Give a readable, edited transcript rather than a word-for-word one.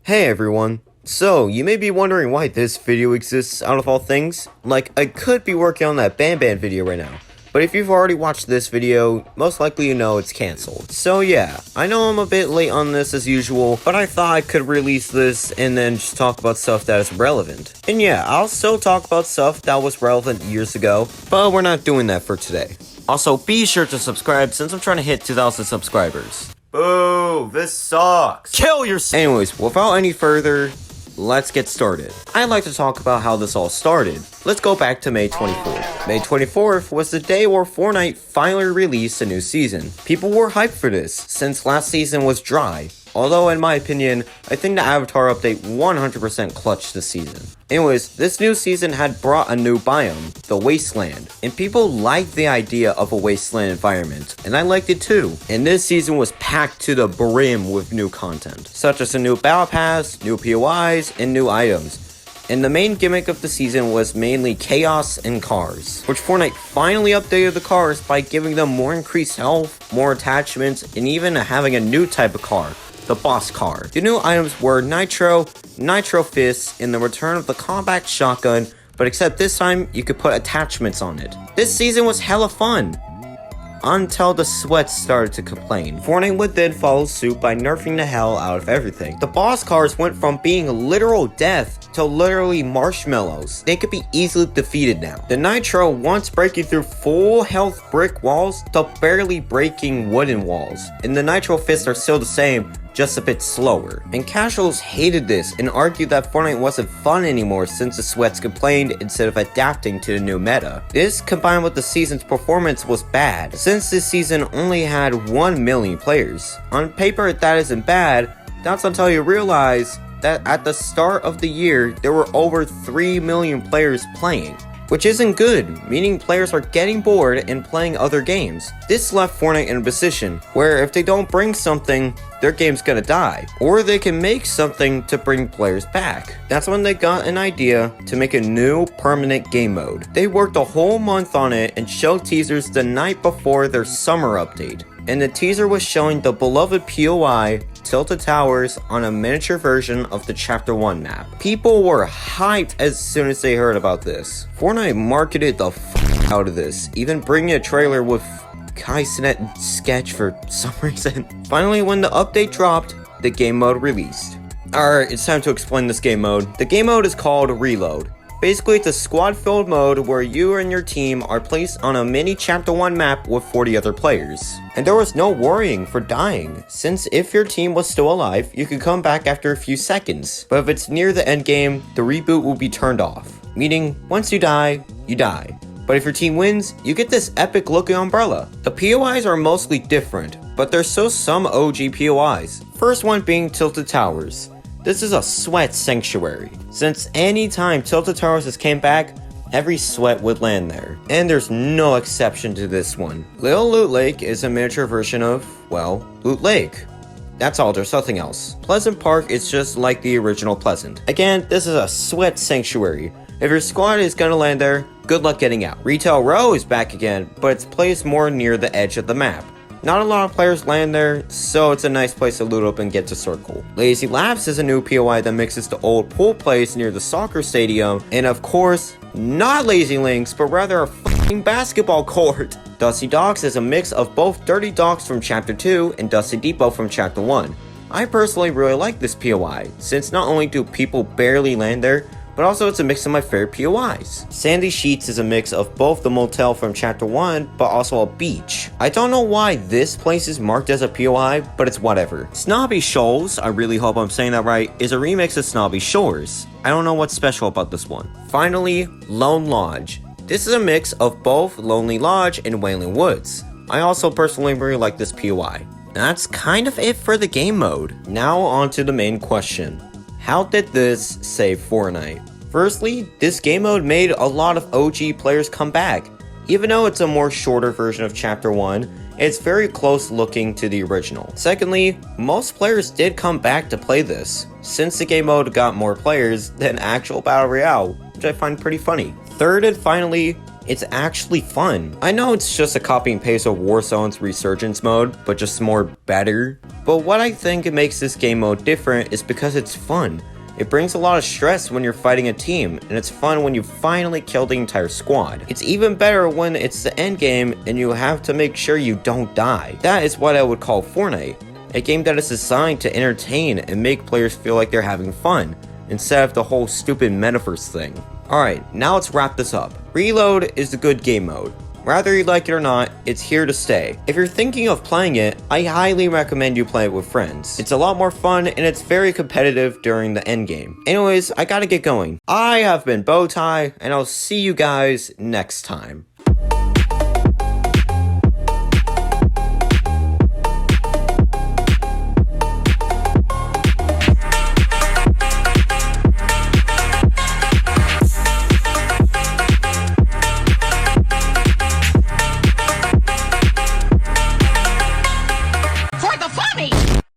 Hey everyone. So, you may be wondering why this video exists out of all things. Like, I could be working on that Ban Ban video right now. But if you've already watched this video, most likely you know it's cancelled. So yeah, I know I'm a bit late on this as usual, but I thought I could release this and then just talk about stuff that is relevant. And yeah, I'll still talk about stuff that was relevant years ago, but we're not doing that for today. Also, be sure to subscribe since I'm trying to hit 2,000 subscribers. Boo! This sucks! Kill yourself! Anyways, without any further, let's get started. I'd like to talk about how this all started. Let's go back to May 24th. May 24th was the day where Fortnite finally released a new season. People were hyped for this, since last season was dry. Although, in my opinion, I think the Avatar update 100% clutched this season. Anyways, this new season had brought a new biome, the Wasteland, and people liked the idea of a wasteland environment, and I liked it too. And this season was packed to the brim with new content, such as a new battle pass, new POIs, and new items. And the main gimmick of the season was mainly chaos and cars, which Fortnite finally updated the cars by giving them more increased health, more attachments, and even having a new type of car, the boss car. The new items were Nitro, Nitro Fists, and the return of the combat shotgun, but except this time, you could put attachments on it. This season was hella fun, until the sweats started to complain. Fortnite would then follow suit by nerfing the hell out of everything. The boss cars went from being literal death to literally marshmallows. They could be easily defeated now. The Nitro, once breaking through full health brick walls to barely breaking wooden walls. And the Nitro Fists are still the same, just a bit slower. And casuals hated this and argued that Fortnite wasn't fun anymore since the sweats complained instead of adapting to the new meta. This, combined with the season's performance, was bad, since this season only had 1 million players. On paper, that isn't bad, that's until you realize that at the start of the year, there were over 3 million players playing. Which isn't good, meaning players are getting bored and playing other games. This left Fortnite in a position where if they don't bring something, their game's gonna die. Or they can make something to bring players back. That's when they got an idea to make a new permanent game mode. They worked a whole month on it and showed teasers the night before their summer update. And the teaser was showing the beloved POI, Tilted Towers, on a miniature version of the Chapter 1 map. People were hyped as soon as they heard about this. Fortnite marketed the out of this, even bringing a trailer with Kai Cenat sketch for some reason. Finally, when the update dropped, the game mode released. Alright, it's time to explain this game mode. The game mode is called Reload. Basically, it's a squad-filled mode where you and your team are placed on a mini Chapter 1 map with 40 other players. And there was no worrying for dying, since if your team was still alive, you could come back after a few seconds. But if it's near the end game, the reboot will be turned off. Meaning, once you die, you die. But if your team wins, you get this epic looking umbrella. The POIs are mostly different, but there's still some OG POIs. First one being Tilted Towers. This is a sweat sanctuary, since any time Tilted Towers has came back, every sweat would land there. And there's no exception to this one. Little Loot Lake is a miniature version of, well, Loot Lake. That's all, there's nothing else. Pleasant Park is just like the original Pleasant. Again, this is a sweat sanctuary. If your squad is gonna land there, good luck getting out. Retail Row is back again, but it's placed more near the edge of the map. Not a lot of players land there, so it's a nice place to loot up and get to circle. Lazy Labs is a new POI that mixes the old pool place near the soccer stadium, and of course, not Lazy Links, but rather a f***ing basketball court. Dusty Docks is a mix of both Dirty Docks from Chapter 2 and Dusty Depot from Chapter 1. I personally really like this POI, since not only do people barely land there, but also it's a mix of my favorite POIs. Sandy Sheets is a mix of both the motel from Chapter 1, but also a beach. I don't know why this place is marked as a POI, but it's whatever. Snobby Shoals, I really hope I'm saying that right, is a remix of Snobby Shores. I don't know what's special about this one. Finally, Lone Lodge. This is a mix of both Lonely Lodge and Wailing Woods. I also personally really like this POI. That's kind of it for the game mode. Now on to the main question. How did this save Fortnite? Firstly, this game mode made a lot of OG players come back. Even though it's a more shorter version of Chapter 1, it's very close looking to the original. Secondly, most players did come back to play this, since the game mode got more players than actual Battle Royale, which I find pretty funny. Third and finally, It's actually fun. I know it's just a copy and paste of Warzone's Resurgence mode, but just more better. But what I think makes this game mode different is because it's fun. It brings a lot of stress when you're fighting a team, and it's fun when you finally kill the entire squad. It's even better when it's the end game and you have to make sure you don't die. That is what I would call Fortnite, a game that is designed to entertain and make players feel like they're having fun, instead of the whole stupid metaverse thing. Alright, now let's wrap this up. Reload is a good game mode. Whether you like it or not, it's here to stay. If you're thinking of playing it, I highly recommend you play it with friends. It's a lot more fun and it's very competitive during the endgame. Anyways, I gotta get going. I have been Bowtie, and I'll see you guys next time.